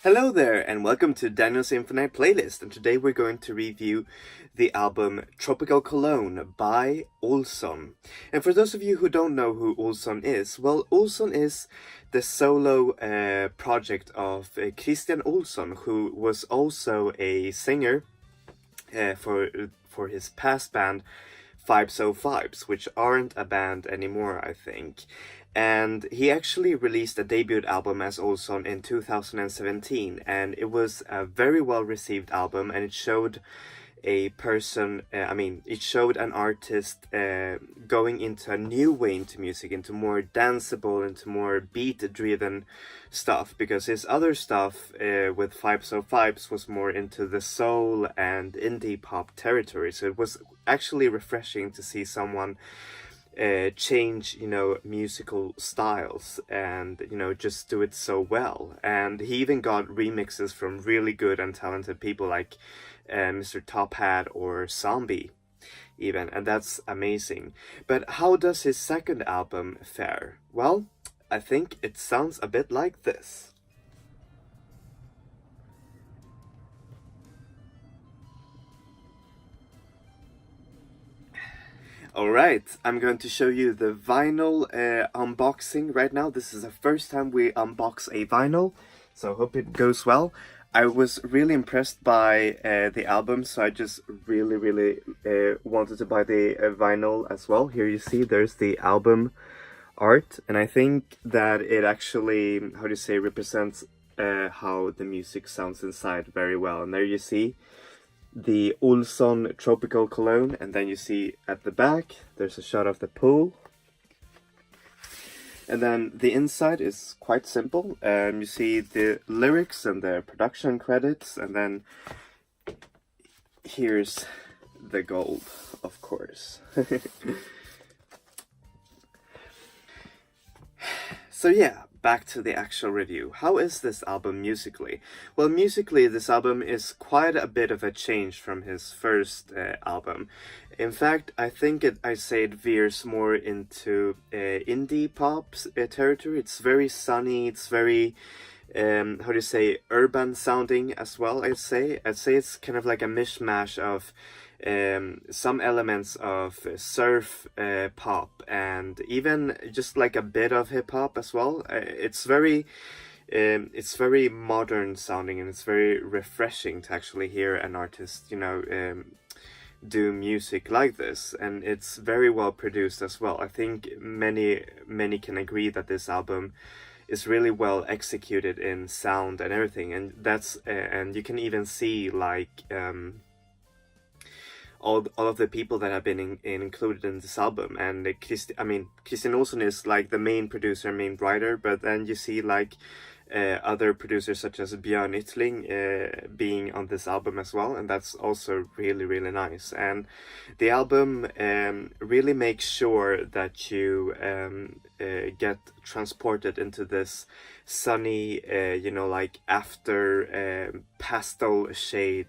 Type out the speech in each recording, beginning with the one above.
Hello there, and welcome to Daniel's Infinite Playlist, and today we're going to review the album Tropical Cologne by Olsson. And for those of you who don't know who Olsson is, well, Olsson is the solo project of Christian Olsson, who was also a singer for his past band, 505s, which aren't a band anymore, I think. And he actually released a debut album as Olsson in 2017, and it was a very well received album, and it showed it showed an artist going into a new way into music, into more danceable, into more beat-driven stuff, because his other stuff with 505s was more into the soul and indie pop territory. So it was actually refreshing to see someone change, musical styles and, just do it so well. And he even got remixes from really good and talented people like Mr. Top Hat or Zombie even, and that's amazing. But how does his second album fare? Well, I think it sounds a bit like this. Alright, I'm going to show you the vinyl unboxing right now. This is the first time we unbox a vinyl, so I hope it goes well. I was really impressed by the album, so I just really wanted to buy the vinyl as well. Here you see there's the album art, and I think that it actually, represents how the music sounds inside very well. And there you see the Olsson Tropical Cologne, and then you see at the back there's a shot of the pool, and then the inside is quite simple. You see the lyrics and the production credits, and then here's the gold, of course. So yeah, back to the actual review. How is this album musically? Well, musically, this album is quite a bit of a change from his first album. In fact, I think it veers more into indie pop territory. It's very sunny, it's very, urban sounding as well, I'd say. It's kind of like a mishmash of some elements of surf pop, and even just like a bit of hip hop as well. It's very modern sounding, and it's very refreshing to actually hear an artist, do music like this, and it's very well produced as well. I think many can agree that this album is really well executed in sound and everything, and that's and you can even see like all of the people that have been included in this album. And Christian Olsson is like the main producer, main writer, but then you see like other producers such as Björn Yttling being on this album as well, and that's also really nice. And the album really makes sure that you get transported into this sunny, like after pastel shade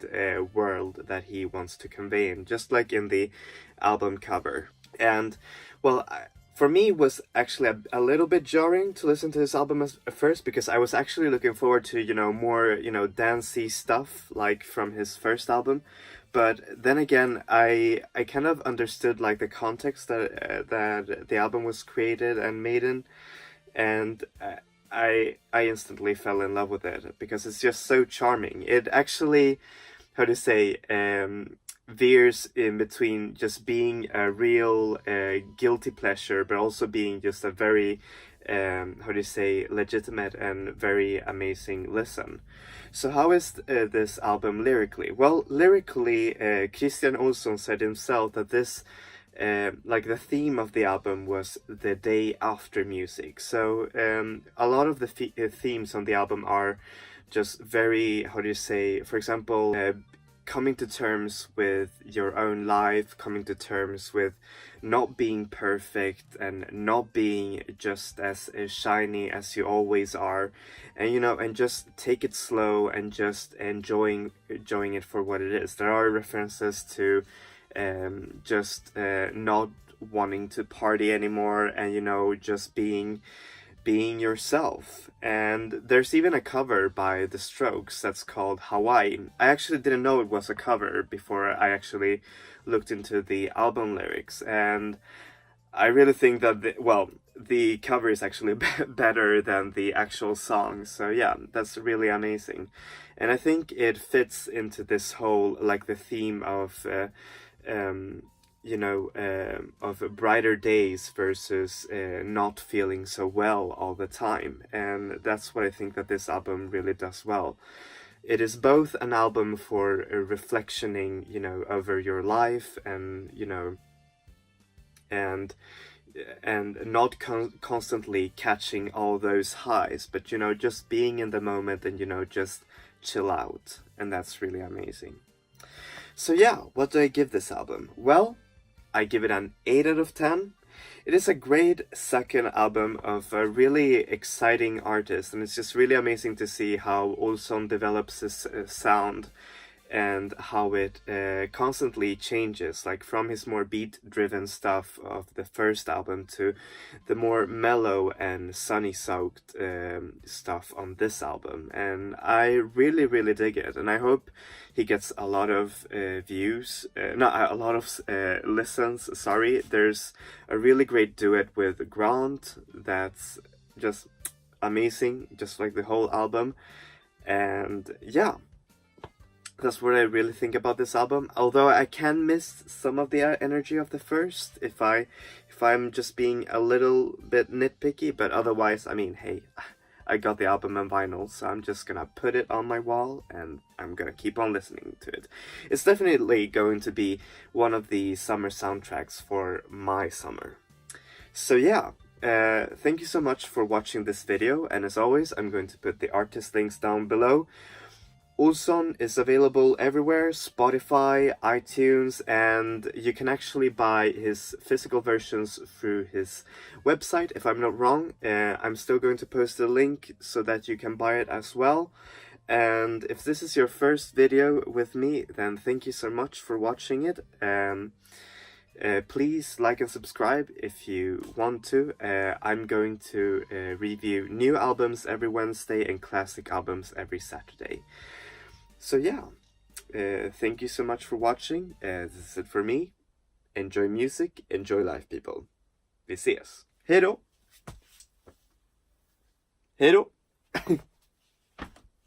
world that he wants to convey, and just like in the album cover. And well, for me, it was actually a little bit jarring to listen to this album at first, because I was actually looking forward to, more, dancey stuff like from his first album. But then again, I kind of understood like the context that the album was created and made in, and I instantly fell in love with it because it's just so charming. It actually, veers in between just being a real guilty pleasure, but also being just a very legitimate and very amazing listen. So how is this album lyrically? Well, lyrically, Christian Olsson said himself that this like the theme of the album was the day after music. So a lot of the themes on the album are just very, for example, coming to terms with your own life, coming to terms with not being perfect and not being just as shiny as you always are, and and just take it slow and just enjoying it for what it is. There are references to just not wanting to party anymore, and just being being yourself. And there's even a cover by The Strokes that's called Hawaii. I actually didn't know it was a cover before I actually looked into the album lyrics, and I really think that the cover is actually better than the actual song. So yeah, that's really amazing. And I think it fits into this whole, like, the theme of of brighter days versus not feeling so well all the time. And that's what I think that this album really does well. It is both an album for reflectioning, over your life, and, and not constantly catching all those highs, but, just being in the moment and, just chill out. And that's really amazing. So yeah, what do I give this album? Well, I give it an 8 out of 10. It is a great second album of a really exciting artist, and it's just really amazing to see how Olsson develops his sound and how it constantly changes, like from his more beat-driven stuff of the first album to the more mellow and sunny-soaked stuff on this album. And I really, really dig it, and I hope he gets a lot of listens, sorry. There's a really great duet with Grant that's just amazing, just like the whole album. And yeah, that's what I really think about this album. Although I can miss some of the energy of the first if I'm just being a little bit nitpicky, but otherwise, I mean, hey, I got the album on vinyl, so I'm just gonna put it on my wall and I'm gonna keep on listening to it. It's definitely going to be one of the summer soundtracks for my summer. So yeah, thank you so much for watching this video, and as always, I'm going to put the artist links down below. Olsson is available everywhere, Spotify, iTunes, and you can actually buy his physical versions through his website, if I'm not wrong. I'm still going to post a link so that you can buy it as well. And if this is your first video with me, then thank you so much for watching it. Please like and subscribe if you want to. I'm going to review new albums every Wednesday and classic albums every Saturday. So yeah, thank you so much for watching. This is it for me. Enjoy music, enjoy life, people. Vi ses. Hej då! Hej då!